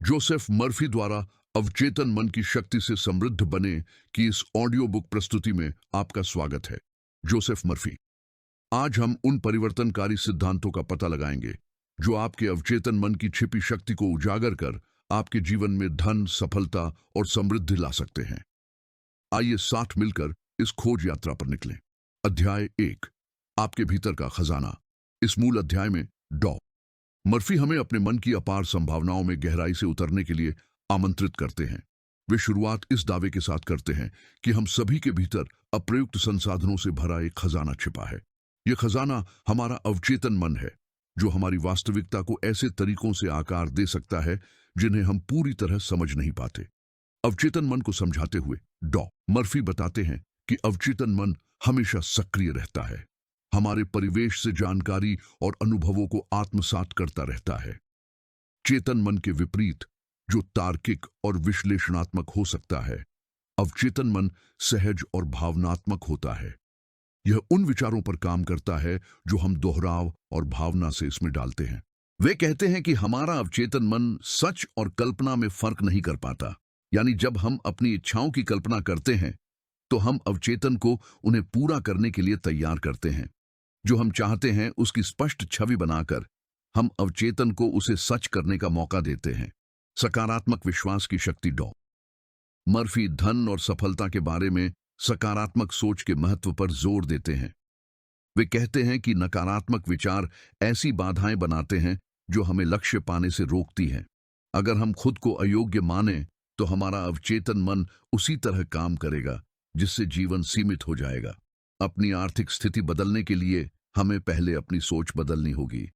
Joseph Murphy द्वारा अवचेतन मन की शक्ति से समृद्ध बने की इस ऑडियो बुक प्रस्तुति में आपका स्वागत है। Joseph Murphy. आज हम उन परिवर्तनकारी सिद्धांतों का पता लगाएंगे जो आपके अवचेतन मन की छिपी शक्ति को उजागर कर आपके जीवन में धन, सफलता और समृद्धि ला सकते हैं। आइए साथ मिलकर इस खोज यात्रा पर निकलें। अध्याय 1, आपके भीतर का खजाना। इस मूल अध्याय में डॉ मर्फी हमें अपने मन की अपार संभावनाओं में गहराई से उतरने के लिए आमंत्रित करते हैं। वे शुरुआत इस दावे के साथ करते हैं कि हम सभी के भीतर अप्रयुक्त संसाधनों से भरा एक खजाना छिपा है। यह खजाना हमारा अवचेतन मन है, जो हमारी वास्तविकता को ऐसे तरीकों से आकार दे सकता है जिन्हें हम पूरी तरह समझ नहीं पाते। अवचेतन मन को समझाते हुए डॉ मर्फी बताते हैं कि अवचेतन मन हमेशा सक्रिय रहता है, हमारे परिवेश से जानकारी और अनुभवों को आत्मसात करता रहता है। चेतन मन के विपरीत, जो तार्किक और विश्लेषणात्मक हो सकता है, अवचेतन मन सहज और भावनात्मक होता है। यह उन विचारों पर काम करता है जो हम दोहराव और भावना से इसमें डालते हैं। वे कहते हैं कि हमारा अवचेतन मन सच और कल्पना में फर्क नहीं कर पाता। यानी जब हम अपनी इच्छाओं की कल्पना करते हैं तो हम अवचेतन को उन्हें पूरा करने के लिए तैयार करते हैं। जो हम चाहते हैं उसकी स्पष्ट छवि बनाकर हम अवचेतन को उसे सच करने का मौका देते हैं। सकारात्मक विश्वास की शक्ति। डॉ मर्फी धन और सफलता के बारे में सकारात्मक सोच के महत्व पर जोर देते हैं। वे कहते हैं कि नकारात्मक विचार ऐसी बाधाएं बनाते हैं जो हमें लक्ष्य पाने से रोकती हैं। अगर हम खुद को अयोग्य माने तो हमारा अवचेतन मन उसी तरह काम करेगा, जिससे जीवन सीमित हो जाएगा। अपनी आर्थिक स्थिति बदलने के लिए हमें पहले अपनी सोच बदलनी होगी।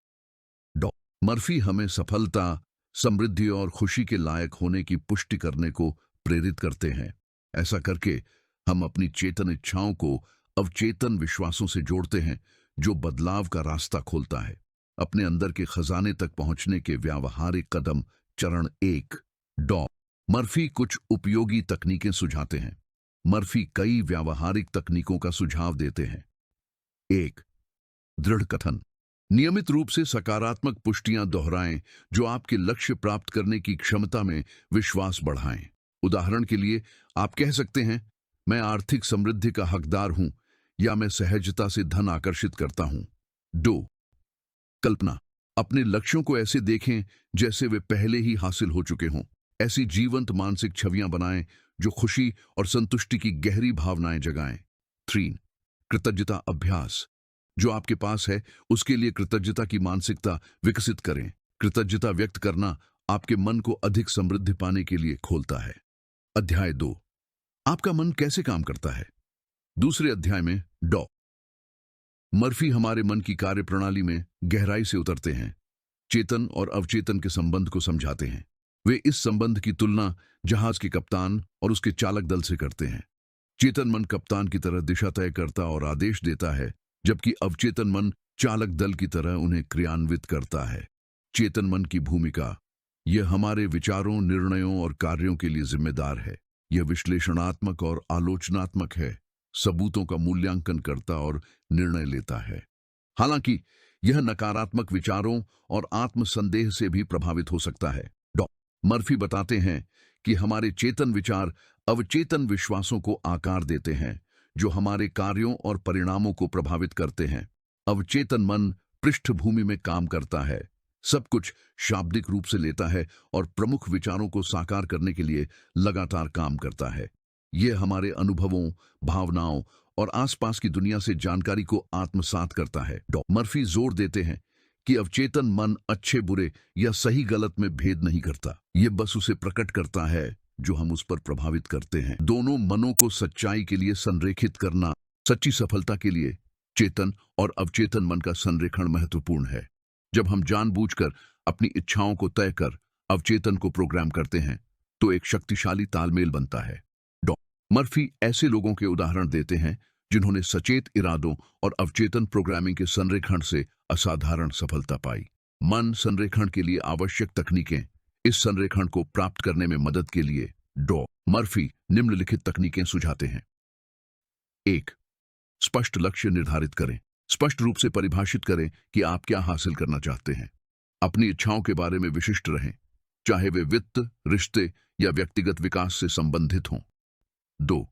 डॉ मर्फी हमें सफलता, समृद्धि और खुशी के लायक होने की पुष्टि करने को प्रेरित करते हैं। ऐसा करके हम अपनी चेतन इच्छाओं को अवचेतन विश्वासों से जोड़ते हैं, जो बदलाव का रास्ता खोलता है। अपने अंदर के खजाने तक पहुंचने के व्यावहारिक कदम। चरण 1, डॉ मर्फी कुछ उपयोगी तकनीकें सुझाते हैं। मर्फी कई व्यावहारिक तकनीकों का सुझाव देते हैं। 1, दृढ़ कथन। नियमित रूप से सकारात्मक पुष्टियां दोहराएं जो आपके लक्ष्य प्राप्त करने की क्षमता में विश्वास बढ़ाएं। उदाहरण के लिए आप कह सकते हैं, मैं आर्थिक समृद्धि का हकदार हूं, या मैं सहजता से धन आकर्षित करता हूं। 2, कल्पना। अपने लक्ष्यों को ऐसे देखें जैसे वे पहले ही हासिल हो चुके हों। ऐसी जीवंत मानसिक छवियां बनाएं जो खुशी और संतुष्टि की गहरी भावनाएं जगाएं। 3, कृतज्ञता अभ्यास। जो आपके पास है उसके लिए कृतज्ञता की मानसिकता विकसित करें। कृतज्ञता व्यक्त करना आपके मन को अधिक समृद्धि पाने के लिए खोलता है। अध्याय 2, आपका मन कैसे काम करता है। दूसरे अध्याय में डॉ मर्फी हमारे मन की कार्यप्रणाली में गहराई से उतरते हैं, चेतन और अवचेतन के संबंध को समझाते हैं। वे इस संबंध की तुलना जहाज के कप्तान और उसके चालक दल से करते हैं। चेतन मन कप्तान की तरह दिशा तय करता और आदेश देता है, जबकि अवचेतन मन चालक दल की तरह उन्हें क्रियान्वित करता है। चेतन मन की भूमिका। यह हमारे विचारों, निर्णयों और कार्यों के लिए जिम्मेदार है। यह विश्लेषणात्मक और आलोचनात्मक है, सबूतों का मूल्यांकन करता और निर्णय लेता है। हालांकि यह नकारात्मक विचारों और आत्मसंदेह से भी प्रभावित हो सकता है। डॉ मर्फी बताते हैं कि हमारे चेतन विचार अवचेतन विश्वासों को आकार देते हैं, जो हमारे कार्यों और परिणामों को प्रभावित करते हैं। अवचेतन मन पृष्ठभूमि में काम करता है, सब कुछ शाब्दिक रूप से लेता है और प्रमुख विचारों को साकार करने के लिए लगातार काम करता है। यह हमारे अनुभवों, भावनाओं और आसपास की दुनिया से जानकारी को आत्मसात करता है। डॉ मर्फी जोर देते हैं कि अवचेतन मन अच्छे बुरे या सही गलत में भेद नहीं करता। यह बस उसे प्रकट करता है जो हम उस पर प्रभावित करते हैं। दोनों मनों को सच्चाई के लिए संरेखित करना। सच्ची सफलता के लिए चेतन और अवचेतन मन का संरेखण महत्वपूर्ण है। जब हम जानबूझकर अपनी इच्छाओं को तय कर अवचेतन को प्रोग्राम करते हैं तो एक शक्तिशाली तालमेल बनता है। डॉ मर्फी ऐसे लोगों के उदाहरण देते हैं जिन्होंने सचेत इरादों और अवचेतन प्रोग्रामिंग के संरेखण से असाधारण सफलता पाई। मन संरेखण के लिए आवश्यक तकनीकें। इस संरेखण को प्राप्त करने में मदद के लिए डॉ मर्फी निम्नलिखित तकनीकें सुझाते हैं। 1, स्पष्ट लक्ष्य निर्धारित करें। स्पष्ट रूप से परिभाषित करें कि आप क्या हासिल करना चाहते हैं। अपनी इच्छाओं के बारे में विशिष्ट रहें। चाहे वे वित्त, रिश्ते या व्यक्तिगत विकास से संबंधित हों। 2.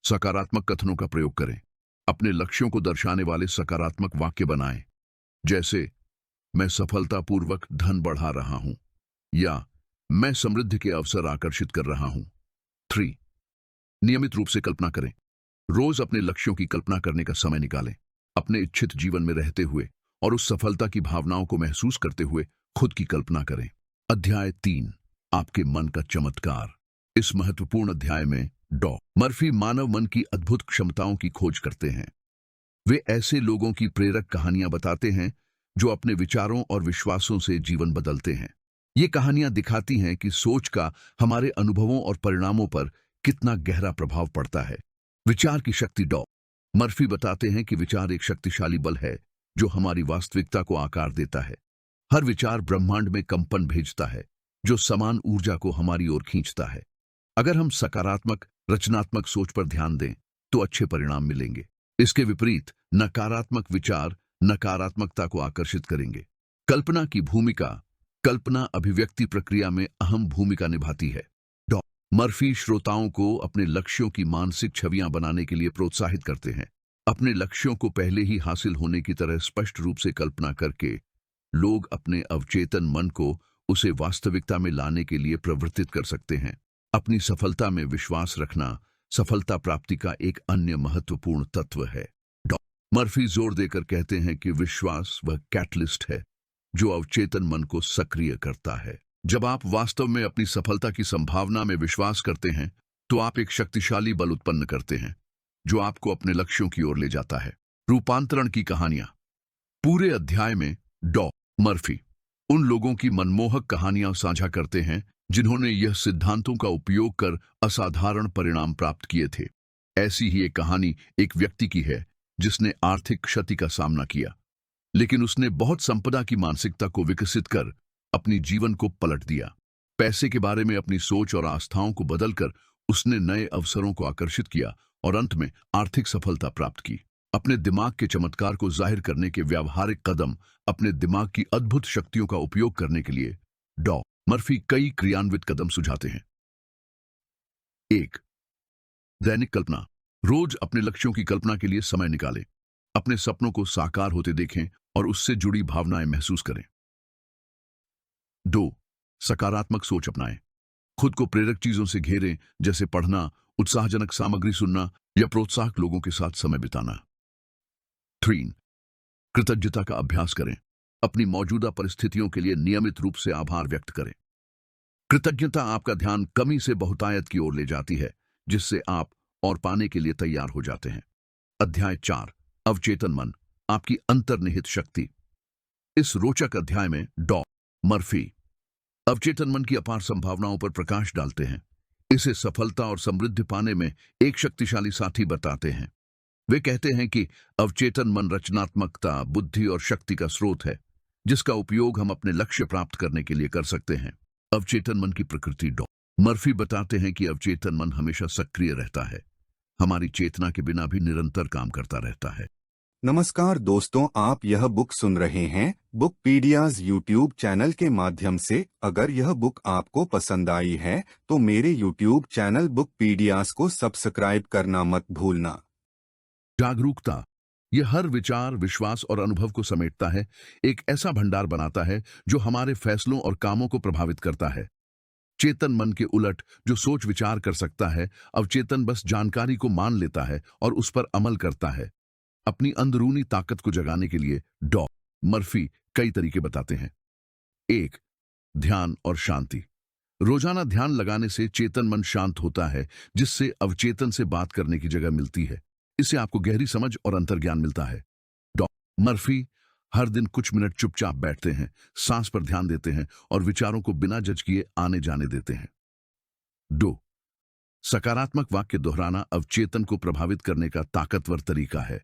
सकारात्मक कथनों का प्रयोग करें। अपने लक्ष्यों को दर्शाने वाले सकारात्मक वाक्य बनाएं, जैसे मैं सफलतापूर्वक धन बढ़ा रहा हूं या मैं समृद्धि के अवसर आकर्षित कर रहा हूं। 3. नियमित रूप से कल्पना करें। रोज अपने लक्ष्यों की कल्पना करने का समय निकालें। अपने इच्छित जीवन में रहते हुए और उस सफलता की भावनाओं को महसूस करते हुए खुद की कल्पना करें। अध्याय 3, आपके मन का चमत्कार। इस महत्वपूर्ण अध्याय में डॉ. मर्फी मानव मन की अद्भुत क्षमताओं की खोज करते हैं। वे ऐसे लोगों की प्रेरक कहानियां बताते हैं जो अपने विचारों और विश्वासों से जीवन बदलते हैं। ये कहानियां दिखाती हैं कि सोच का हमारे अनुभवों और परिणामों पर कितना गहरा प्रभाव पड़ता है। विचार की शक्ति। डॉ. मर्फी बताते हैं कि विचार एक शक्तिशाली बल है जो हमारी वास्तविकता को आकार देता है। हर विचार ब्रह्मांड में कंपन भेजता है जो समान ऊर्जा को हमारी ओर खींचता है। अगर हम सकारात्मक, रचनात्मक सोच पर ध्यान दें तो अच्छे परिणाम मिलेंगे। इसके विपरीत नकारात्मक विचार नकारात्मकता को आकर्षित करेंगे। कल्पना की भूमिका। कल्पना अभिव्यक्ति प्रक्रिया में अहम भूमिका निभाती है। डॉ. मर्फी श्रोताओं को अपने लक्ष्यों की मानसिक छवियां बनाने के लिए प्रोत्साहित करते हैं। अपने लक्ष्यों को पहले ही हासिल होने की तरह स्पष्ट रूप से कल्पना करके लोग अपने अवचेतन मन को उसे वास्तविकता में लाने के लिए प्रवृत्तित कर सकते हैं। अपनी सफलता में विश्वास रखना सफलता प्राप्ति का एक अन्य महत्वपूर्ण तत्व है। डॉ. मर्फी जोर देकर कहते हैं कि विश्वास वह कैटलिस्ट है जो अवचेतन मन को सक्रिय करता है। जब आप वास्तव में अपनी सफलता की संभावना में विश्वास करते हैं तो आप एक शक्तिशाली बल उत्पन्न करते हैं जो आपको अपने लक्ष्यों की ओर ले जाता है। रूपांतरण की कहानियां। पूरे अध्याय में डॉ. मर्फी उन लोगों की मनमोहक कहानियां साझा करते हैं जिन्होंने यह सिद्धांतों का उपयोग कर असाधारण परिणाम प्राप्त किए थे। ऐसी ही एक कहानी एक व्यक्ति की है जिसने आर्थिक क्षति का सामना किया, लेकिन उसने बहुत संपदा की मानसिकता को विकसित कर अपनी जीवन को पलट दिया। पैसे के बारे में अपनी सोच और आस्थाओं को बदलकर उसने नए अवसरों को आकर्षित किया और अंत में आर्थिक सफलता प्राप्त की। अपने दिमाग के चमत्कार को जाहिर करने के व्यावहारिक कदम। अपने दिमाग की अद्भुत शक्तियों का उपयोग करने के लिए डॉ. मर्फी कई क्रियान्वित कदम सुझाते हैं। 1. दैनिक कल्पना। रोज अपने लक्ष्यों की कल्पना के लिए समय निकालें। अपने सपनों को साकार होते देखें और उससे जुड़ी भावनाएं महसूस करें। 2. सकारात्मक सोच अपनाएं। खुद को प्रेरक चीजों से घेरें, जैसे पढ़ना, उत्साहजनक सामग्री सुनना या प्रोत्साहक लोगों के साथ समय बिताना। 3. कृतज्ञता का अभ्यास करें। अपनी मौजूदा परिस्थितियों के लिए नियमित रूप से आभार व्यक्त करें। कृतज्ञता आपका ध्यान कमी से बहुतायत की ओर ले जाती है, जिससे आप और पाने के लिए तैयार हो जाते हैं। अध्याय 4, अवचेतन मन, आपकी अंतर्निहित शक्ति। इस रोचक अध्याय में डॉ. मर्फी अवचेतन मन की अपार संभावनाओं पर प्रकाश डालते हैं। इसे सफलता और समृद्धि पाने में एक शक्तिशाली साथी बताते हैं। वे कहते हैं कि अवचेतन मन रचनात्मकता, बुद्धि और शक्ति का स्रोत है, जिसका उपयोग हम अपने लक्ष्य प्राप्त करने के लिए कर सकते हैं। अवचेतन मन की प्रकृति। डॉ. मर्फी बताते हैं कि अवचेतन मन हमेशा सक्रिय रहता है, हमारी चेतना के बिना भी निरंतर काम करता रहता है। नमस्कार दोस्तों, आप यह बुक सुन रहे हैं बुकपीडियाज यूट्यूब चैनल के माध्यम से। अगर यह बुक आपको पसंद आई है तो मेरे यूट्यूब चैनल बुकपीडियाज को सब्सक्राइब करना मत भूलना। जागरूकता। यह हर विचार, विश्वास और अनुभव को समेटता है, एक ऐसा भंडार बनाता है जो हमारे फैसलों और कामों को प्रभावित करता है। चेतन मन के उलट, जो सोच विचार कर सकता है, अवचेतन बस जानकारी को मान लेता है और उस पर अमल करता है। अपनी अंदरूनी ताकत को जगाने के लिए डॉ. मर्फी कई तरीके बताते हैं। 1. ध्यान और शांति। रोजाना ध्यान लगाने से चेतन मन शांत होता है, जिससे अवचेतन से बात करने की जगह मिलती है। इससे आपको गहरी समझ और अंतर्ज्ञान मिलता है। डॉ. मर्फी हर दिन कुछ मिनट चुपचाप बैठते हैं, सांस पर ध्यान देते हैं और विचारों को बिना जज किए आने जाने देते हैं। 2. सकारात्मक वाक्य दोहराना अवचेतन को प्रभावित करने का ताकतवर तरीका है।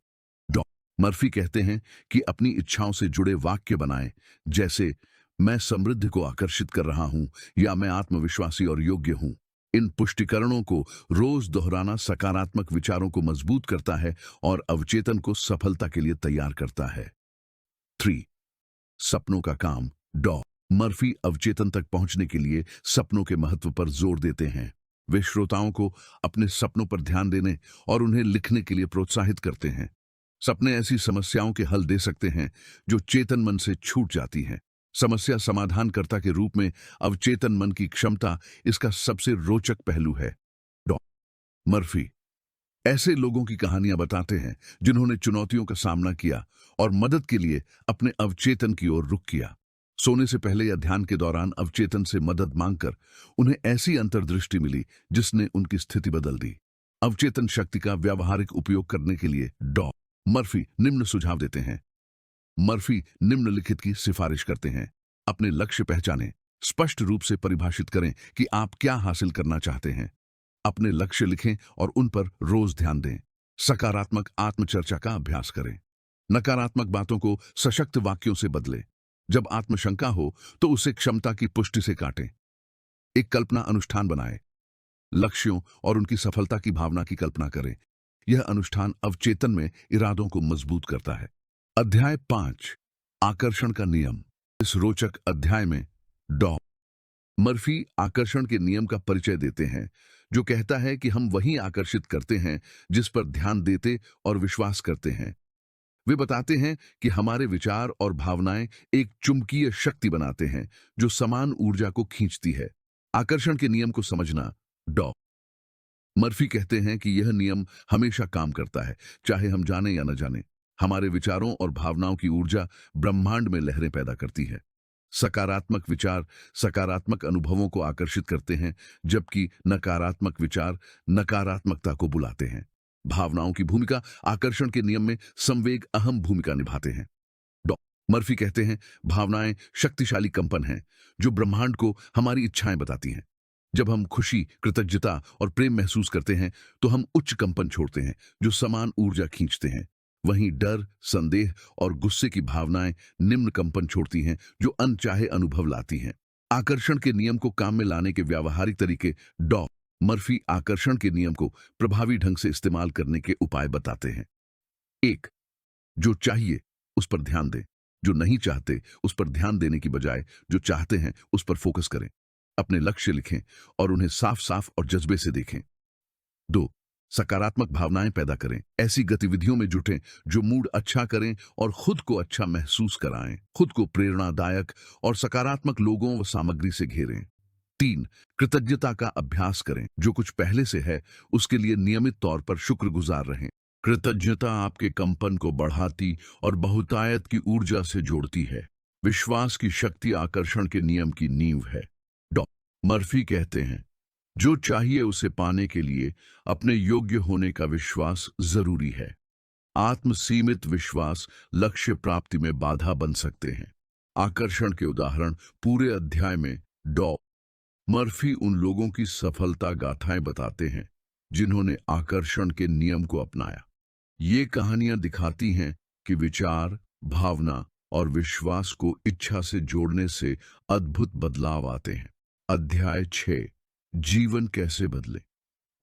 डॉ. मर्फी कहते हैं कि अपनी इच्छाओं से जुड़े वाक्य बनाएं, जैसे मैं समृद्धि को आकर्षित कर रहा हूं या मैं आत्मविश्वासी और योग्य हूं। इन पुष्टिकरणों को रोज दोहराना सकारात्मक विचारों को मजबूत करता है और अवचेतन को सफलता के लिए तैयार करता है। 3. सपनों का काम। डॉ. मर्फी अवचेतन तक पहुंचने के लिए सपनों के महत्व पर जोर देते हैं। वे श्रोताओं को अपने सपनों पर ध्यान देने और उन्हें लिखने के लिए प्रोत्साहित करते हैं। सपने ऐसी समस्याओं के हल दे सकते हैं जो चेतन मन से छूट जाती हैं। समस्या समाधानकर्ता के रूप में अवचेतन मन की क्षमता इसका सबसे रोचक पहलू है। डॉ मर्फी ऐसे लोगों की कहानियां बताते हैं जिन्होंने चुनौतियों का सामना किया और मदद के लिए अपने अवचेतन की ओर रुख किया। सोने से पहले या ध्यान के दौरान अवचेतन से मदद मांगकर उन्हें ऐसी अंतर्दृष्टि मिली जिसने उनकी स्थिति बदल दी। अवचेतन शक्ति का व्यावहारिक उपयोग करने के लिए डॉ मर्फी निम्न सुझाव देते हैं। मर्फी निम्नलिखित की सिफारिश करते हैं। अपने लक्ष्य पहचानें। स्पष्ट रूप से परिभाषित करें कि आप क्या हासिल करना चाहते हैं। अपने लक्ष्य लिखें और उन पर रोज ध्यान दें। सकारात्मक आत्मचर्चा का अभ्यास करें। नकारात्मक बातों को सशक्त वाक्यों से बदलें। जब आत्मशंका हो तो उसे क्षमता की पुष्टि से काटें। एक कल्पना अनुष्ठान बनाएं। लक्ष्यों और उनकी सफलता की भावना की कल्पना करें। यह अनुष्ठान अवचेतन में इरादों को मजबूत करता है। अध्याय 5 आकर्षण का नियम। इस रोचक अध्याय में डॉ मर्फी आकर्षण के नियम का परिचय देते हैं जो कहता है कि हम वही आकर्षित करते हैं जिस पर ध्यान देते और विश्वास करते हैं। वे बताते हैं कि हमारे विचार और भावनाएं एक चुंबकीय शक्ति बनाते हैं जो समान ऊर्जा को खींचती है। आकर्षण के नियम को समझना। डॉ मर्फी कहते हैं कि यह नियम हमेशा काम करता है, चाहे हम जाने या न जाने। हमारे विचारों और भावनाओं की ऊर्जा ब्रह्मांड में लहरें पैदा करती है। सकारात्मक विचार सकारात्मक अनुभवों को आकर्षित करते हैं, जबकि नकारात्मक विचार नकारात्मकता को बुलाते हैं। भावनाओं की भूमिका आकर्षण के नियम में संवेग अहम भूमिका निभाते हैं। डॉ मर्फी कहते हैं भावनाएं शक्तिशाली कंपन हैं जो ब्रह्मांड को हमारी इच्छाएं बताती हैं। जब हम खुशी, कृतज्ञता और प्रेम महसूस करते हैं तो हम उच्च कंपन छोड़ते हैं जो समान ऊर्जा खींचते हैं। वहीं डर, संदेह और गुस्से की भावनाएं निम्न कंपन छोड़ती हैं जो अनचाहे अनुभव लाती हैं। आकर्षण के नियम को काम में लाने के व्यावहारिक तरीके। डॉ मर्फी आकर्षण के नियम को प्रभावी ढंग से इस्तेमाल करने के उपाय बताते हैं। 1. जो चाहिए उस पर ध्यान दें। जो नहीं चाहते उस पर ध्यान देने की बजाय जो चाहते हैं उस पर फोकस करें। अपने लक्ष्य लिखें और उन्हें साफ साफ और जज्बे से देखें। 2. सकारात्मक भावनाएं पैदा करें। ऐसी गतिविधियों में जुटें जो मूड अच्छा करें और खुद को अच्छा महसूस कराएं। खुद को प्रेरणादायक और सकारात्मक लोगों व सामग्री से घेरें। 3. कृतज्ञता का अभ्यास करें। जो कुछ पहले से है उसके लिए नियमित तौर पर शुक्रगुजार रहें। कृतज्ञता आपके कंपन को बढ़ाती और बहुतायत की ऊर्जा से जोड़ती है। विश्वास की शक्ति आकर्षण के नियम की नींव है। डॉ मर्फी कहते हैं जो चाहिए उसे पाने के लिए अपने योग्य होने का विश्वास जरूरी है। आत्मसीमित विश्वास लक्ष्य प्राप्ति में बाधा बन सकते हैं। आकर्षण के उदाहरण पूरे अध्याय में डॉ मर्फी उन लोगों की सफलता गाथाएं बताते हैं जिन्होंने आकर्षण के नियम को अपनाया। ये कहानियां दिखाती हैं कि विचार, भावना और विश्वास को इच्छा से जोड़ने से अद्भुत बदलाव आते हैं। अध्याय 6 जीवन कैसे बदले।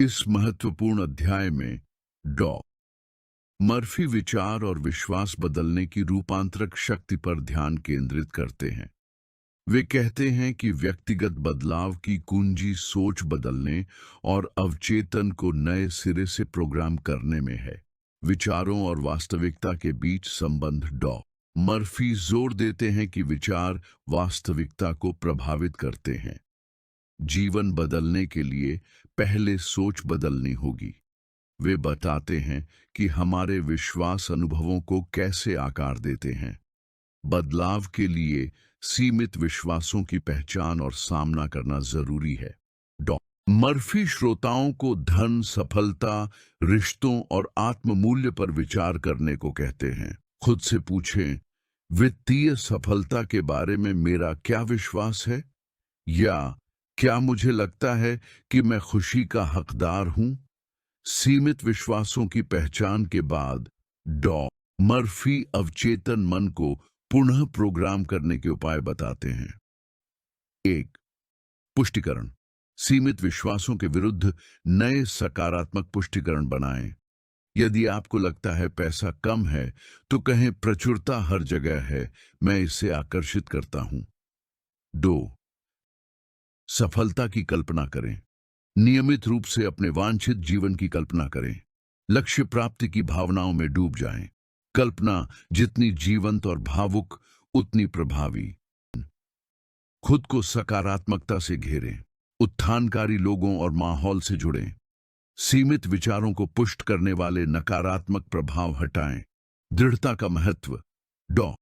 इस महत्वपूर्ण अध्याय में डॉ मर्फी विचार और विश्वास बदलने की रूपांतरक शक्ति पर ध्यान केंद्रित करते हैं। वे कहते हैं कि व्यक्तिगत बदलाव की कुंजी सोच बदलने और अवचेतन को नए सिरे से प्रोग्राम करने में है। विचारों और वास्तविकता के बीच संबंध। डॉ मर्फी जोर देते हैं कि विचार वास्तविकता को प्रभावित करते हैं। जीवन बदलने के लिए पहले सोच बदलनी होगी। वे बताते हैं कि हमारे विश्वास अनुभवों को कैसे आकार देते हैं। बदलाव के लिए सीमित विश्वासों की पहचान और सामना करना जरूरी है। डॉ मर्फी श्रोताओं को धन, सफलता, रिश्तों और आत्ममूल्य पर विचार करने को कहते हैं। खुद से पूछें, वित्तीय सफलता के बारे में मेरा क्या विश्वास है? या क्या मुझे लगता है कि मैं खुशी का हकदार हूं? सीमित विश्वासों की पहचान के बाद डॉ मर्फी अवचेतन मन को पुनः प्रोग्राम करने के उपाय बताते हैं। 1. पुष्टिकरण। सीमित विश्वासों के विरुद्ध नए सकारात्मक पुष्टिकरण बनाएं। यदि आपको लगता है पैसा कम है तो कहें प्रचुरता हर जगह है, मैं इसे आकर्षित करता हूं। 2. सफलता की कल्पना करें। नियमित रूप से अपने वांछित जीवन की कल्पना करें। लक्ष्य प्राप्ति की भावनाओं में डूब जाएं। कल्पना जितनी जीवंत और भावुक, उतनी प्रभावी। खुद को सकारात्मकता से घेरें। उत्थानकारी लोगों और माहौल से जुड़ें। सीमित विचारों को पुष्ट करने वाले नकारात्मक प्रभाव हटाएं। दृढ़ता का महत्व। डॉ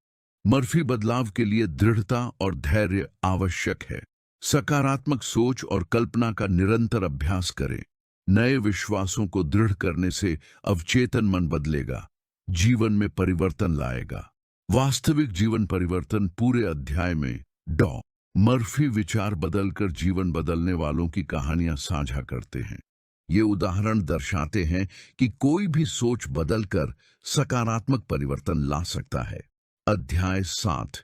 मर्फी बदलाव के लिए दृढ़ता और धैर्य आवश्यक है। सकारात्मक सोच और कल्पना का निरंतर अभ्यास करें। नए विश्वासों को दृढ़ करने से अवचेतन मन बदलेगा, जीवन में परिवर्तन लाएगा। वास्तविक जीवन परिवर्तन पूरे अध्याय में डॉ मर्फी विचार बदलकर जीवन बदलने वालों की कहानियां साझा करते हैं। ये उदाहरण दर्शाते हैं कि कोई भी सोच बदलकर सकारात्मक परिवर्तन ला सकता है। अध्याय 7,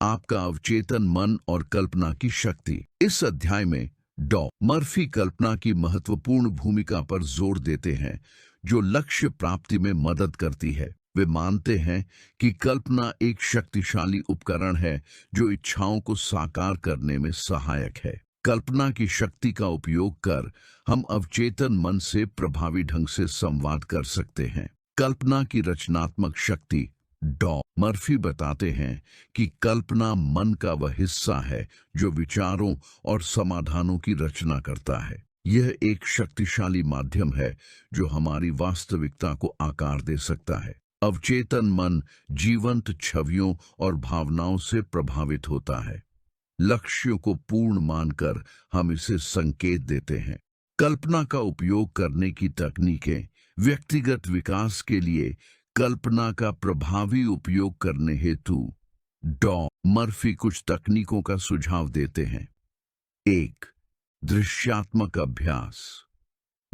आपका अवचेतन मन और कल्पना की शक्ति। इस अध्याय में डॉ मर्फी कल्पना की महत्वपूर्ण भूमिका पर जोर देते हैं, जो लक्ष्य प्राप्ति में मदद करती है। वे मानते हैं कि कल्पना एक शक्तिशाली उपकरण है जो इच्छाओं को साकार करने में सहायक है। कल्पना की शक्ति का उपयोग कर हम अवचेतन मन से प्रभावी ढंग से संवाद कर सकते हैं। कल्पना की रचनात्मक शक्ति। डॉ मर्फी बताते हैं कि कल्पना मन का वह हिस्सा है जो विचारों और समाधानों की रचना करता है। यह एक शक्तिशाली माध्यम है जो हमारी वास्तविकता को आकार दे सकता है। अवचेतन मन जीवंत छवियों और भावनाओं से प्रभावित होता है। लक्ष्यों को पूर्ण मानकर हम इसे संकेत देते हैं। कल्पना का उपयोग करने की तकनीकें। व्यक्तिगत विकास के लिए कल्पना का प्रभावी उपयोग करने हेतु डॉ मर्फी कुछ तकनीकों का सुझाव देते हैं। 1. दृश्यात्मक अभ्यास।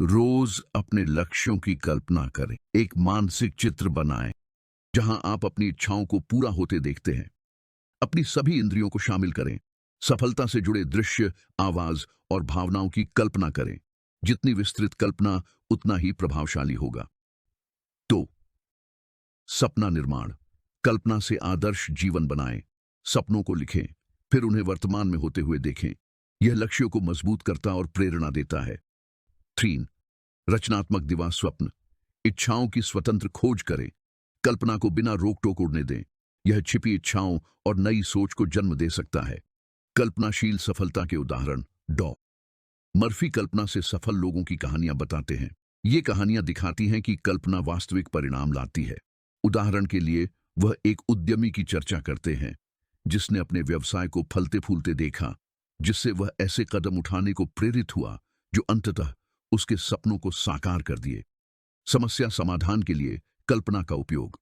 रोज अपने लक्ष्यों की कल्पना करें। एक मानसिक चित्र बनाएं जहां आप अपनी इच्छाओं को पूरा होते देखते हैं। अपनी सभी इंद्रियों को शामिल करें। सफलता से जुड़े दृश्य, आवाज और भावनाओं की कल्पना करें। जितनी विस्तृत कल्पना, उतना ही प्रभावशाली होगा। 2. सपना निर्माण। कल्पना से आदर्श जीवन बनाएं। सपनों को लिखें, फिर उन्हें वर्तमान में होते हुए देखें। यह लक्ष्यों को मजबूत करता और प्रेरणा देता है। 3. रचनात्मक दिवा स्वप्न। इच्छाओं की स्वतंत्र खोज करें। कल्पना को बिना रोक टोक उड़ने दें। यह छिपी इच्छाओं और नई सोच को जन्म दे सकता है। कल्पनाशील सफलता के उदाहरण। डॉ मर्फी कल्पना से सफल लोगों की कहानियां बताते हैं। ये कहानियां दिखाती हैं कि कल्पना वास्तविक परिणाम लाती है। उदाहरण के लिए, वह एक उद्यमी की चर्चा करते हैं जिसने अपने व्यवसाय को फलते फूलते देखा, जिससे वह ऐसे कदम उठाने को प्रेरित हुआ जो अंततः उसके सपनों को साकार कर दिए। समस्या समाधान के लिए कल्पना का उपयोग।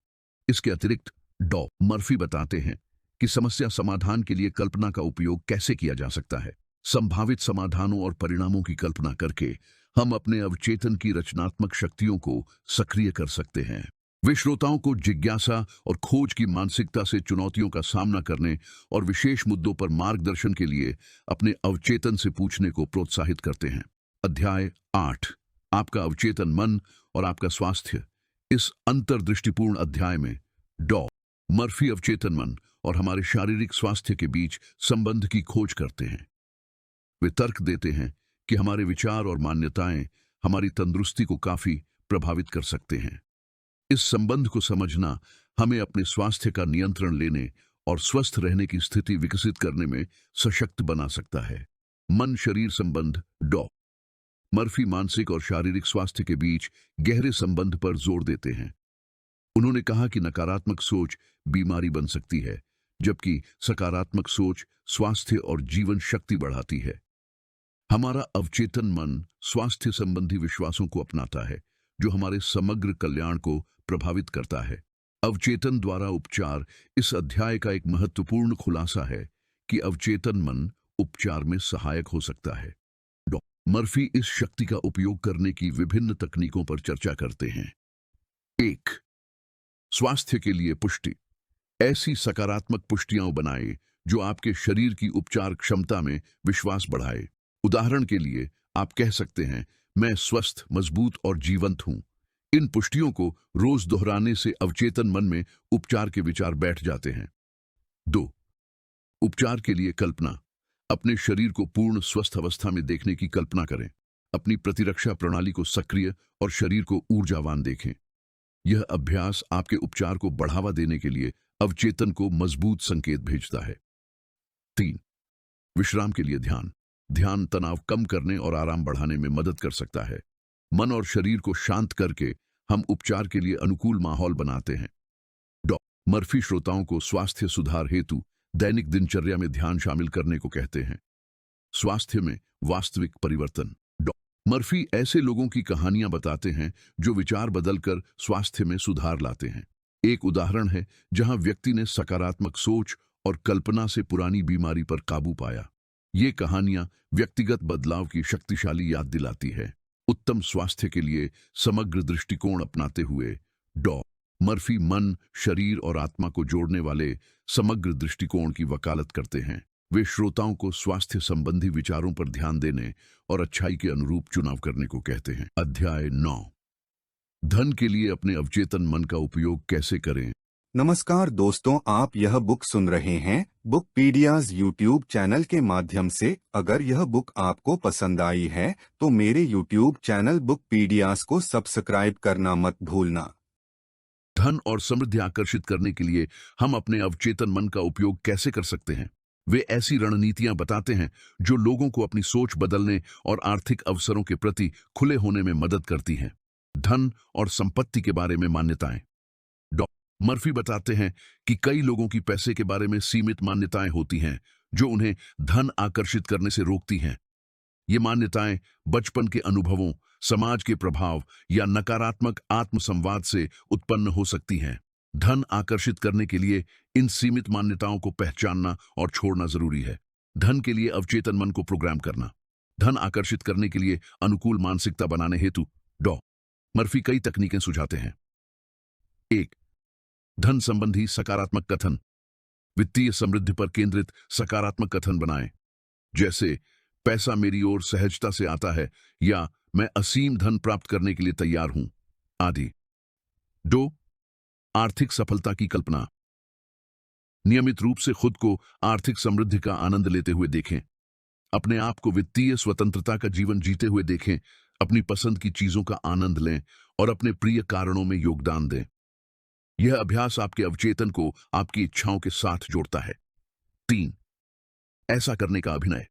इसके अतिरिक्त डॉ मर्फी बताते हैं कि समस्या समाधान के लिए कल्पना का उपयोग कैसे किया जा सकता है। संभावित समाधानों और परिणामों की कल्पना करके हम अपने अवचेतन की रचनात्मक शक्तियों को सक्रिय कर सकते हैं। वे श्रोताओं को जिज्ञासा और खोज की मानसिकता से चुनौतियों का सामना करने और विशेष मुद्दों पर मार्गदर्शन के लिए अपने अवचेतन से पूछने को प्रोत्साहित करते हैं। अध्याय 8, आपका अवचेतन मन और आपका स्वास्थ्य। इस अंतर्दृष्टिपूर्ण अध्याय में डॉ मर्फी अवचेतन मन और हमारे शारीरिक स्वास्थ्य के बीच संबंध की खोज करते हैं। वे तर्क देते हैं कि हमारे विचार और मान्यताएं हमारी तंदुरुस्ती को काफी प्रभावित कर सकते हैं। इस संबंध को समझना हमें अपने स्वास्थ्य का नियंत्रण लेने और स्वस्थ रहने की स्थिति विकसित करने में सशक्त बना सकता है। मन शरीर संबंध। डॉ मर्फी मानसिक और शारीरिक स्वास्थ्य के बीच गहरे संबंध पर जोर देते हैं। उन्होंने कहा कि नकारात्मक सोच बीमारी बन सकती है, जबकि सकारात्मक सोच स्वास्थ्य और जीवन शक्ति बढ़ाती है। हमारा अवचेतन मन स्वास्थ्य संबंधी विश्वासों को अपनाता है, जो हमारे समग्र कल्याण को प्रभावित करता है। अवचेतन द्वारा उपचार। इस अध्याय का एक महत्वपूर्ण खुलासा है कि अवचेतन मन उपचार में सहायक हो सकता है। डॉ मर्फी इस शक्ति का उपयोग करने की विभिन्न तकनीकों पर चर्चा करते हैं। 1. स्वास्थ्य के लिए पुष्टि। ऐसी सकारात्मक पुष्टियां बनाएं जो आपके शरीर की उपचार क्षमता में विश्वास बढ़ाए। उदाहरण के लिए, आप कह सकते हैं, मैं स्वस्थ, मजबूत और जीवंत हूं। इन पुष्टियों को रोज दोहराने से अवचेतन मन में उपचार के विचार बैठ जाते हैं। 2. उपचार के लिए कल्पना। अपने शरीर को पूर्ण स्वस्थ अवस्था में देखने की कल्पना करें। अपनी प्रतिरक्षा प्रणाली को सक्रिय और शरीर को ऊर्जावान देखें। यह अभ्यास आपके उपचार को बढ़ावा देने के लिए अवचेतन को मजबूत संकेत भेजता है। 3. विश्राम के लिए ध्यान। ध्यान तनाव कम करने और आराम बढ़ाने में मदद कर सकता है। मन और शरीर को शांत करके हम उपचार के लिए अनुकूल माहौल बनाते हैं। डॉक्टर मर्फी श्रोताओं को स्वास्थ्य सुधार हेतु दैनिक दिनचर्या में ध्यान शामिल करने को कहते हैं। स्वास्थ्य में वास्तविक परिवर्तन। डॉक्टर मर्फी ऐसे लोगों की कहानियां बताते हैं जो विचार बदलकर स्वास्थ्य में सुधार लाते हैं। एक उदाहरण है जहां व्यक्ति ने सकारात्मक सोच और कल्पना से पुरानी बीमारी पर काबू पाया। ये कहानियां व्यक्तिगत बदलाव की शक्तिशाली याद दिलाती है। उत्तम स्वास्थ्य के लिए समग्र दृष्टिकोण अपनाते हुए डॉक्टर मर्फी मन, शरीर और आत्मा को जोड़ने वाले समग्र दृष्टिकोण की वकालत करते हैं। वे श्रोताओं को स्वास्थ्य संबंधी विचारों पर ध्यान देने और अच्छाई के अनुरूप चुनाव करने को कहते हैं। अध्याय 9। धन के लिए अपने अवचेतन मन का उपयोग कैसे करें। नमस्कार दोस्तों, आप यह बुक सुन रहे हैं बुकपीडियाज यूट्यूब चैनल के माध्यम से। अगर यह बुक आपको पसंद आई है तो मेरे यूट्यूब चैनल बुकपीडियाज को सब्सक्राइब करना मत भूलना। धन और समृद्धि आकर्षित करने के लिए हम अपने अवचेतन मन का उपयोग कैसे कर सकते हैं। वे ऐसी रणनीतियां बताते हैं जो लोगों को अपनी सोच बदलने और आर्थिक अवसरों के प्रति खुले होने में मदद करती हैं। धन और संपत्ति के बारे में मान्यताएं। डॉक्टर मर्फी बताते हैं कि कई लोगों की पैसे के बारे में सीमित मान्यताएं होती हैं जो उन्हें धन आकर्षित करने से रोकती हैं। ये मान्यताएं बचपन के अनुभवों, समाज के प्रभाव या नकारात्मक आत्मसंवाद से उत्पन्न हो सकती हैं। धन आकर्षित करने के लिए इन सीमित मान्यताओं को पहचानना और छोड़ना जरूरी है। धन के लिए अवचेतन मन को प्रोग्राम करना। धन आकर्षित करने के लिए अनुकूल मानसिकता बनाने हेतु डॉक्टर मर्फी कई तकनीकें सुझाते हैं। 1. धन संबंधी सकारात्मक कथन। वित्तीय समृद्धि पर केंद्रित सकारात्मक कथन बनाएं, जैसे पैसा मेरी ओर सहजता से आता है या मैं असीम धन प्राप्त करने के लिए तैयार हूं आदि। 2. आर्थिक सफलता की कल्पना। नियमित रूप से खुद को आर्थिक समृद्धि का आनंद लेते हुए देखें। अपने आप को वित्तीय स्वतंत्रता का जीवन जीते हुए देखें। अपनी पसंद की चीजों का आनंद लें और अपने प्रिय कारणों में योगदान दें। यह अभ्यास आपके अवचेतन को आपकी इच्छाओं के साथ जोड़ता है। 3. ऐसा करने का अभिनय।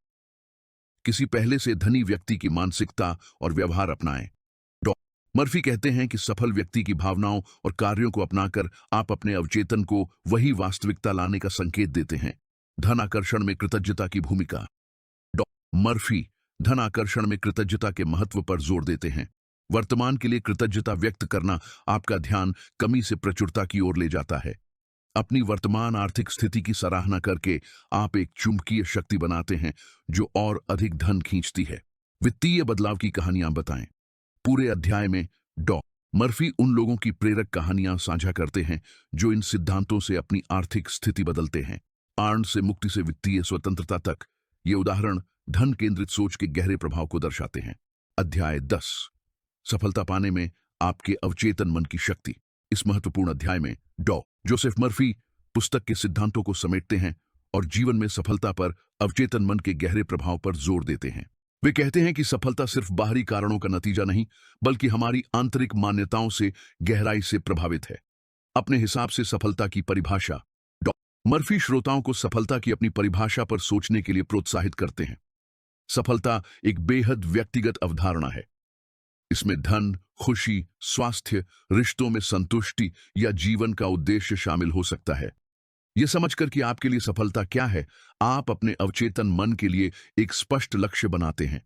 किसी पहले से धनी व्यक्ति की मानसिकता और व्यवहार अपनाएं। डॉक्टर मर्फी कहते हैं कि सफल व्यक्ति की भावनाओं और कार्यों को अपनाकर आप अपने अवचेतन को वही वास्तविकता लाने का संकेत देते हैं। धन आकर्षण में कृतज्ञता की भूमिका। डॉक्टर मर्फी धन आकर्षण में कृतज्ञता के महत्व पर जोर देते हैं। वर्तमान के लिए कृतज्ञता व्यक्त करना आपका ध्यान कमी से प्रचुरता की ओर ले जाता है। अपनी वर्तमान आर्थिक स्थिति की सराहना करके आप एक चुंबकीय शक्ति बनाते हैं जो और अधिक धन खींचती है। वित्तीय बदलाव की कहानियां बताएं। पूरे अध्याय में डॉक्टर मर्फी उन लोगों की प्रेरक कहानियां साझा करते हैं जो इन सिद्धांतों से अपनी आर्थिक स्थिति बदलते हैं। आर्न से मुक्ति से वित्तीय स्वतंत्रता तक ये उदाहरण धन केंद्रित सोच के गहरे प्रभाव को दर्शाते हैं। अध्याय 10। सफलता पाने में आपके अवचेतन मन की शक्ति। इस महत्वपूर्ण अध्याय में डॉक्टर जोसेफ मर्फी पुस्तक के सिद्धांतों को समेटते हैं और जीवन में सफलता पर अवचेतन मन के गहरे प्रभाव पर जोर देते हैं। वे कहते हैं कि सफलता सिर्फ बाहरी कारणों का नतीजा नहीं, बल्कि हमारी आंतरिक मान्यताओं से गहराई से प्रभावित है। अपने हिसाब से सफलता की परिभाषा। डॉक्टर मर्फी श्रोताओं को सफलता की अपनी परिभाषा पर सोचने के लिए प्रोत्साहित करते हैं। सफलता एक बेहद व्यक्तिगत अवधारणा है। इसमें धन, खुशी, स्वास्थ्य, रिश्तों में संतुष्टि या जीवन का उद्देश्य शामिल हो सकता है। यह समझकर कि आपके लिए सफलता क्या है, आप अपने अवचेतन मन के लिए एक स्पष्ट लक्ष्य बनाते हैं।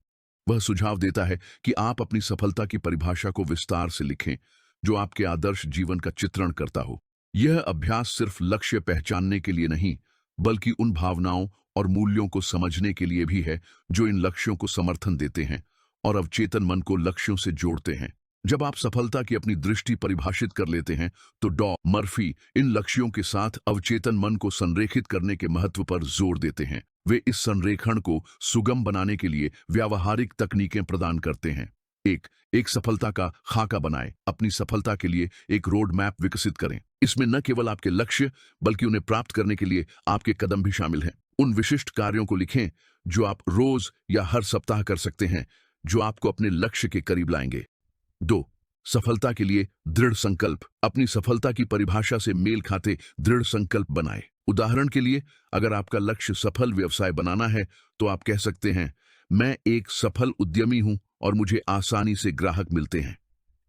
वह सुझाव देता है कि आप अपनी सफलता की परिभाषा को विस्तार से लिखें, जो आपके आदर्श जीवन का चित्रण करता हो। यह अभ्यास सिर्फ लक्ष्य पहचानने के लिए नहीं, बल्कि उन भावनाओं और मूल्यों को समझने के लिए भी है जो इन लक्ष्यों को समर्थन देते हैं और अवचेतन मन को लक्ष्यों से जोड़ते हैं। जब आप सफलता की अपनी दृष्टि परिभाषित कर लेते हैं तो डॉक्टर मर्फी इन लक्ष्यों के साथ अवचेतन मन को संरेखित करने के महत्व पर जोर देते हैं। वे इस संरेखण को सुगम बनाने के लिए व्यावहारिक तकनीकें प्रदान करते हैं। एक सफलता का खाका बनाएं। अपनी सफलता के लिए एक रोड मैप विकसित करें। इसमें न केवल आपके लक्ष्य बल्कि उन्हें प्राप्त करने के लिए आपके कदम भी शामिल हैं। उन विशिष्ट कार्यों को लिखें जो आप रोज या हर सप्ताह कर सकते हैं, जो आपको अपने लक्ष्य के करीब लाएंगे। 2. सफलता के लिए दृढ़ संकल्प। अपनी सफलता की परिभाषा से मेल खाते दृढ़ संकल्प बनाएं। उदाहरण के लिए, अगर आपका लक्ष्य सफल व्यवसाय बनाना है, तो आप कह सकते हैं, मैं एक सफल उद्यमी हूं और मुझे आसानी से ग्राहक मिलते हैं।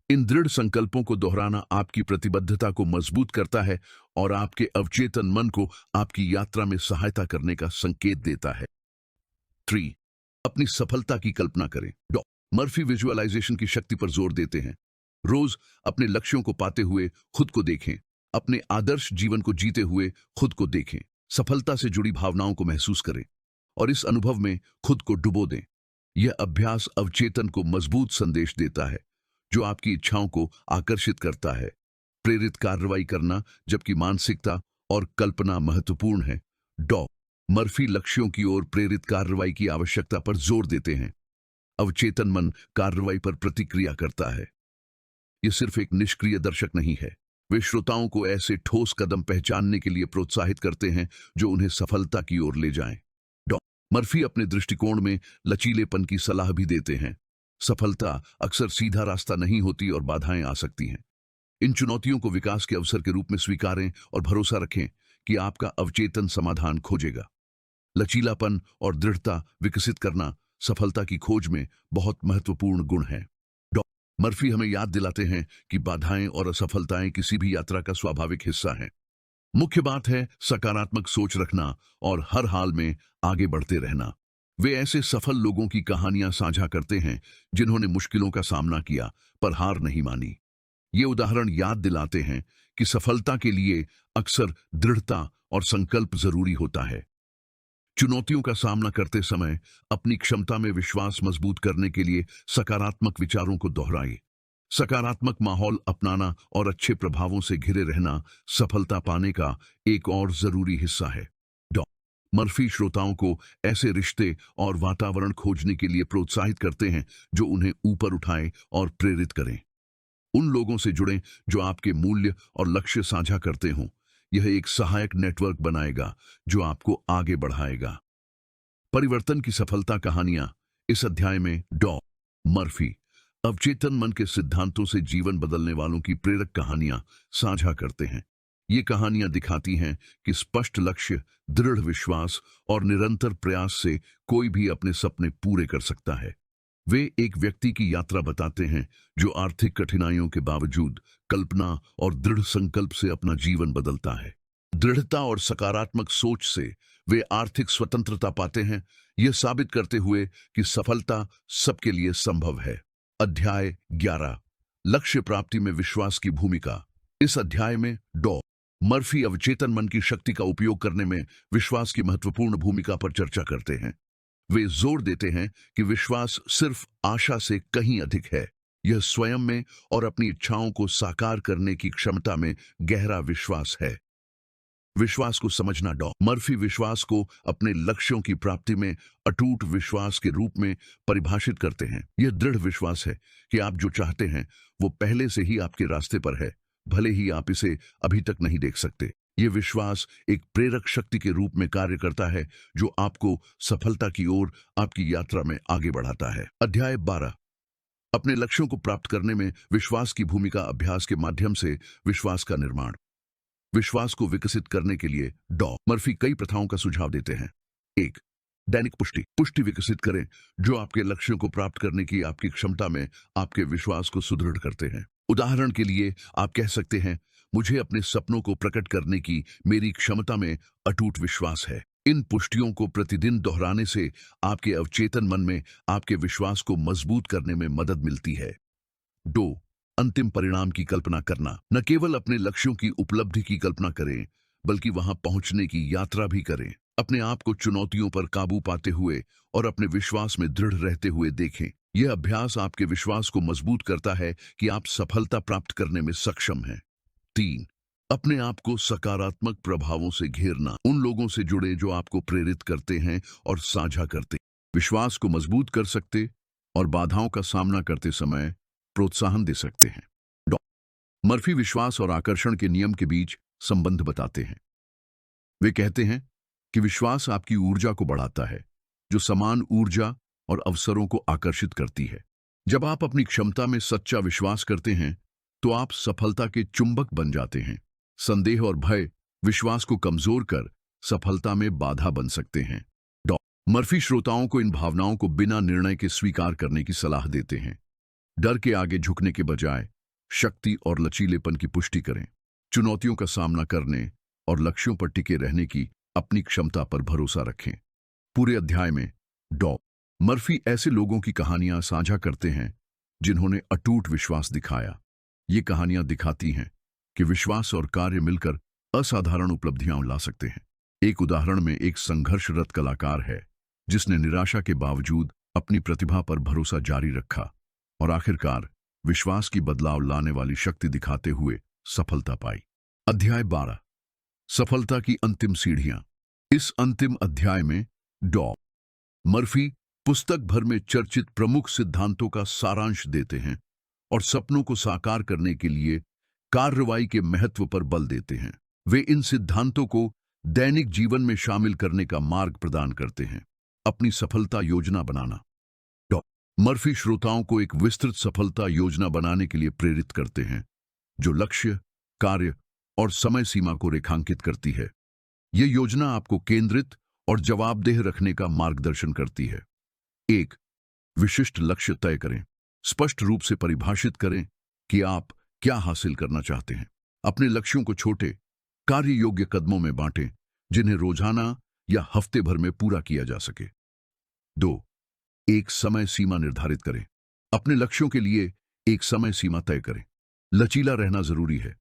इन दृढ़ संकल्पों को दोहराना आपकी प्रतिबद्धता को मजबूत करता है और आपके अवचेतन मन को आपकी यात्रा में सहायता करने का संकेत देता है। 3. अपनी सफलता की कल्पना करें। डॉ. मर्फी विजुअलाइजेशन की शक्ति पर जोर देते हैं। रोज अपने लक्ष्यों को पाते हुए खुद को देखें, अपने आदर्श जीवन को जीते हुए खुद को देखें, सफलता से जुड़ी भावनाओं को महसूस करें और इस अनुभव में खुद को डुबो दें। यह अभ्यास अवचेतन को मजबूत संदेश देता है, जो आपकी इच्छाओं को आकर्षित करता है। प्रेरित कार्रवाई करना, जबकि मानसिकता और कल्पना महत्वपूर्ण है। डॉ. मर्फी लक्ष्यों की ओर प्रेरित कार्रवाई की आवश्यकता पर जोर देते हैं। अवचेतन मन कार्रवाई पर प्रतिक्रिया करता है। यह सिर्फ एक निष्क्रिय दर्शक नहीं है, वे श्रोताओं को ऐसे ठोस कदम पहचानने के लिए प्रोत्साहित करते हैं जो उन्हें सफलता की ओर ले जाएं। डॉ. मर्फी अपने दृष्टिकोण में लचीलेपन की सलाह भी देते हैं। सफलता अक्सर सीधा रास्ता नहीं होती और बाधाएं आ सकती हैं। इन चुनौतियों को विकास के अवसर के रूप में स्वीकारें और भरोसा रखें कि आपका अवचेतन समाधान खोजेगा। लचीलापन और दृढ़ता विकसित करना सफलता की खोज में बहुत महत्वपूर्ण गुण है। डॉ. मर्फी हमें याद दिलाते हैं कि बाधाएं और असफलताएं किसी भी यात्रा का स्वाभाविक हिस्सा हैं। मुख्य बात है सकारात्मक सोच रखना और हर हाल में आगे बढ़ते रहना। वे ऐसे सफल लोगों की कहानियां साझा करते हैं जिन्होंने मुश्किलों का सामना किया पर हार नहीं मानी। ये उदाहरण याद दिलाते हैं कि सफलता के लिए अक्सर दृढ़ता और संकल्प जरूरी होता है। चुनौतियों का सामना करते समय अपनी क्षमता में विश्वास मजबूत करने के लिए सकारात्मक विचारों को दोहराएं। सकारात्मक माहौल अपनाना और अच्छे प्रभावों से घिरे रहना सफलता पाने का एक और जरूरी हिस्सा है। डॉ. मर्फी श्रोताओं को ऐसे रिश्ते और वातावरण खोजने के लिए प्रोत्साहित करते हैं जो उन्हें ऊपर उठाए और प्रेरित करें। उन लोगों से जुड़ें जो आपके मूल्य और लक्ष्य साझा करते हों। यह एक सहायक नेटवर्क बनाएगा जो आपको आगे बढ़ाएगा। परिवर्तन की सफलता कहानियां। इस अध्याय में डॉ. मर्फी अवचेतन मन के सिद्धांतों से जीवन बदलने वालों की प्रेरक कहानियां साझा करते हैं। ये कहानियां दिखाती हैं कि स्पष्ट लक्ष्य, दृढ़ विश्वास और निरंतर प्रयास से कोई भी अपने सपने पूरे कर सकता है। वे एक व्यक्ति की यात्रा बताते हैं जो आर्थिक कठिनाइयों के बावजूद कल्पना और दृढ़ संकल्प से अपना जीवन बदलता है। दृढ़ता और सकारात्मक सोच से वे आर्थिक स्वतंत्रता पाते हैं, यह साबित करते हुए कि सफलता सबके लिए संभव है। अध्याय 11 लक्ष्य प्राप्ति में विश्वास की भूमिका। इस अध्याय में डॉ. मर्फी अवचेतन मन की शक्ति का उपयोग करने में विश्वास की महत्वपूर्ण भूमिका पर चर्चा करते हैं। वे जोर देते हैं कि विश्वास सिर्फ आशा से कहीं अधिक है। यह स्वयं में और अपनी इच्छाओं को साकार करने की क्षमता में गहरा विश्वास है। विश्वास को समझना। डॉ. मर्फी विश्वास को अपने लक्ष्यों की प्राप्ति में अटूट विश्वास के रूप में परिभाषित करते हैं। यह दृढ़ विश्वास है कि आप जो चाहते हैं वो पहले से ही आपके रास्ते पर है, भले ही आप इसे अभी तक नहीं देख सकते। यह विश्वास एक प्रेरक शक्ति के रूप में कार्य करता है जो आपको सफलता की ओर आपकी यात्रा में आगे बढ़ाता है। अध्याय 12 अपने लक्ष्यों को प्राप्त करने में विश्वास की भूमिका। अभ्यास के माध्यम से विश्वास का निर्माण। विश्वास को विकसित करने के लिए डॉ. मर्फी कई प्रथाओं का सुझाव देते हैं। 1. दैनिक पुष्टि विकसित करें जो आपके लक्ष्यों को प्राप्त करने की आपकी क्षमता में आपके विश्वास को सुदृढ़ करते हैं। उदाहरण के लिए आप कह सकते हैं, मुझे अपने सपनों को प्रकट करने की मेरी क्षमता में अटूट विश्वास है। इन पुष्टियों को प्रतिदिन दोहराने से आपके अवचेतन मन में आपके विश्वास को मजबूत करने में मदद मिलती है। 2. अंतिम परिणाम की कल्पना करना। न केवल अपने लक्ष्यों की उपलब्धि की कल्पना करें, बल्कि वहां पहुंचने की यात्रा भी करें। अपने आप को चुनौतियों पर काबू पाते हुए और अपने विश्वास में दृढ़ रहते हुए देखें। यह अभ्यास आपके विश्वास को मजबूत करता है कि आप सफलता प्राप्त करने में सक्षम हैं। 3. अपने आप को सकारात्मक प्रभावों से घेरना। उन लोगों से जुड़े जो आपको प्रेरित करते हैं और साझा करते विश्वास को मजबूत कर सकते और बाधाओं का सामना करते समय प्रोत्साहन दे सकते हैं। डॉ. मर्फी विश्वास और आकर्षण के नियम के बीच संबंध बताते हैं। वे कहते हैं कि विश्वास आपकी ऊर्जा को बढ़ाता है, जो समान ऊर्जा और अवसरों को आकर्षित करती है। जब आप अपनी क्षमता में सच्चा विश्वास करते हैं, तो आप सफलता के चुंबक बन जाते हैं। संदेह और भय विश्वास को कमजोर कर सफलता में बाधा बन सकते हैं। मर्फी श्रोताओं को इन भावनाओं को बिना निर्णय के स्वीकार करने की सलाह देते हैं। डर के आगे झुकने के बजाय शक्ति और लचीलेपन की पुष्टि करें। चुनौतियों का सामना करने और लक्ष्यों पर टिके रहने की अपनी क्षमता पर भरोसा रखें। पूरे अध्याय में मर्फी ऐसे लोगों की कहानियां साझा करते हैं जिन्होंने अटूट विश्वास दिखाया। ये कहानियां दिखाती हैं कि विश्वास और कार्य मिलकर असाधारण उपलब्धियां ला सकते हैं। एक उदाहरण में एक संघर्षरत कलाकार है जिसने निराशा के बावजूद अपनी प्रतिभा पर भरोसा जारी रखा और आखिरकार विश्वास की बदलाव लाने वाली शक्ति दिखाते हुए सफलता पाई। अध्याय 12, सफलता की अंतिम सीढ़ियां। इस अंतिम अध्याय में मर्फी पुस्तक भर में चर्चित प्रमुख सिद्धांतों का सारांश देते हैं और सपनों को साकार करने के लिए कार्रवाई के महत्व पर बल देते हैं। वे इन सिद्धांतों को दैनिक जीवन में शामिल करने का मार्ग प्रदान करते हैं। अपनी सफलता योजना बनाना। मर्फी श्रोताओं को एक विस्तृत सफलता योजना बनाने के लिए प्रेरित करते हैं, जो लक्ष्य, कार्य और समय सीमा को रेखांकित करती है। यह योजना आपको केंद्रित और जवाबदेह रखने का मार्गदर्शन करती है। 1. विशिष्ट लक्ष्य तय करें। स्पष्ट रूप से परिभाषित करें कि आप क्या हासिल करना चाहते हैं। अपने लक्ष्यों को छोटे, कार्य योग्य कदमों में बांटें, जिन्हें रोजाना या हफ्ते भर में पूरा किया जा सके। 2. एक समय सीमा निर्धारित करें। अपने लक्ष्यों के लिए एक समय सीमा तय करें। लचीला रहना जरूरी है,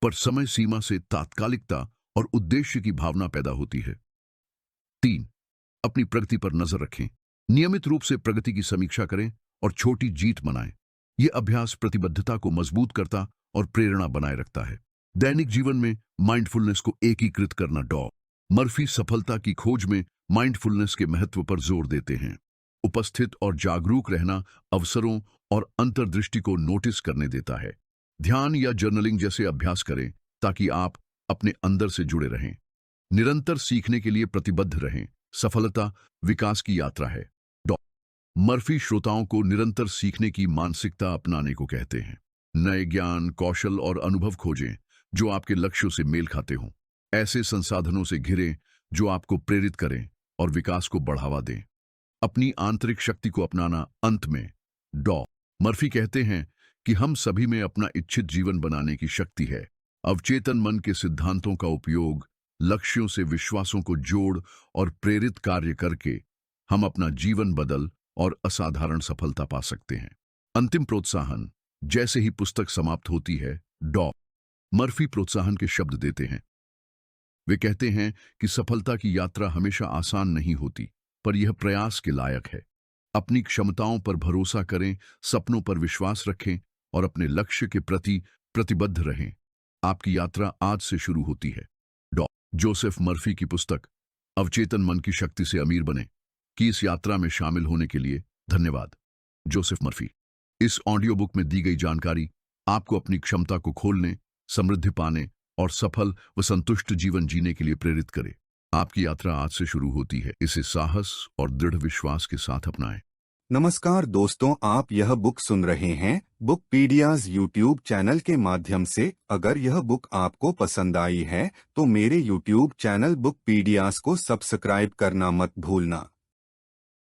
पर समय सीमा से तात्कालिकता और उद्देश्य की भावना पैदा होती है। 3. अपनी प्रगति पर नजर रखें। नियमित रूप से प्रगति की समीक्षा करें और छोटी जीत मनाएं। यह अभ्यास प्रतिबद्धता को मजबूत करता और प्रेरणा बनाए रखता है। दैनिक जीवन में माइंडफुलनेस को एकीकृत करना। मर्फी सफलता की खोज में माइंडफुलनेस के महत्व पर जोर देते हैं। उपस्थित और जागरूक रहना अवसरों और अंतर्दृष्टि को नोटिस करने देता है। ध्यान या जर्नलिंग जैसे अभ्यास करें ताकि आप अपने अंदर से जुड़े रहें। निरंतर सीखने के लिए प्रतिबद्ध रहें। सफलता विकास की यात्रा है। मर्फी श्रोताओं को निरंतर सीखने की मानसिकता अपनाने को कहते हैं। नए ज्ञान, कौशल और अनुभव खोजें जो आपके लक्ष्यों से मेल खाते हों। ऐसे संसाधनों से घिरें जो आपको प्रेरित करें और विकास को बढ़ावा दें। अपनी आंतरिक शक्ति को अपनाना। अंत में मर्फी कहते हैं कि हम सभी में अपना इच्छित जीवन बनाने की शक्ति है। अवचेतन मन के सिद्धांतों का उपयोग लक्ष्यों से विश्वासों को जोड़ और प्रेरित कार्य करके हम अपना जीवन बदल और असाधारण सफलता पा सकते हैं। अंतिम प्रोत्साहन। जैसे ही पुस्तक समाप्त होती है, मर्फी प्रोत्साहन के शब्द देते हैं। वे कहते हैं कि सफलता की यात्रा हमेशा आसान नहीं होती, पर यह प्रयास के लायक है। अपनी क्षमताओं पर भरोसा करें, सपनों पर विश्वास रखें और अपने लक्ष्य के प्रति प्रतिबद्ध रहें। आपकी यात्रा आज से शुरू होती है। जोसेफ मर्फी की पुस्तक अवचेतन मन की शक्ति से अमीर बने की इस यात्रा में शामिल होने के लिए धन्यवाद। Joseph Murphy. इस ऑडियो बुक में दी गई जानकारी आपको अपनी क्षमता को खोलने, समृद्धि पाने और सफल व संतुष्ट जीवन जीने के लिए प्रेरित करे। आपकी यात्रा आज से शुरू होती है। इसे साहस और दृढ़ विश्वास के साथ अपनाएं। नमस्कार दोस्तों, आप यह बुक सुन रहे हैं बुकपीडियाज यूट्यूब चैनल के माध्यम से। अगर यह बुक आपको पसंद आई है तो मेरे यूट्यूब चैनल बुकपीडियाज को सब्सक्राइब करना मत भूलना।